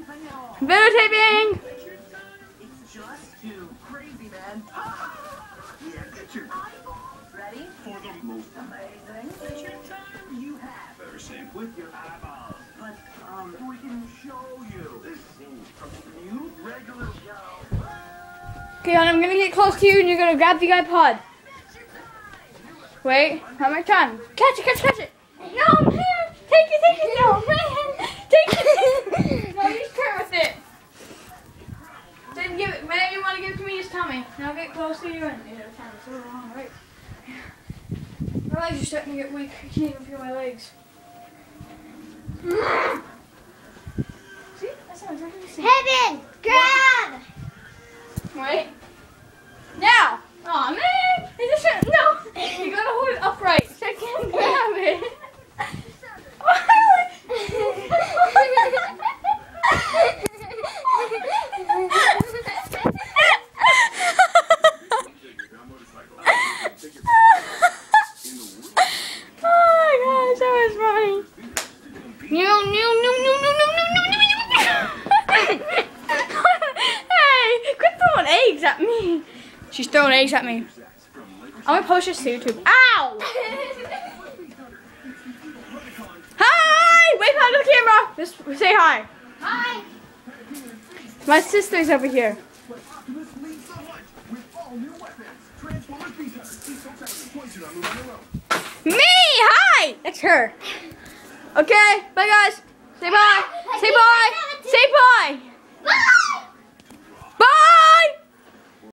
Videotaping! It's just too crazy, man. Yeah, get your eyeballs ready for the most amazing time you have ever seen with your eyeballs. But, we can show you. This seems a new regular show. Okay, hon, I'm gonna get close to you and you're gonna grab the iPod. Wait, how much time? Catch it! No, man! Take it! No, man! Take it! No, you just turn with it. Then give it. Whenever you want to give it to me, just tell me. And I'll get close to you and it's so long, right? My legs are starting to get weak. I can't even feel my legs. See? That sounds exactly the same. Heaven, grab! Wait. Now! Aw, man! It just no! You gotta hold it upright so I can grab it. Oh my gosh, that was funny. Hey, quit throwing eggs at me. She's throwing eggs at me. I'm gonna post this to YouTube. Ow! Hi! Wave hi to the camera. Just say hi. Hi! My sister's over here. Me! Hi! That's her. Okay, bye guys. Say bye. Say bye. Say bye. Bye!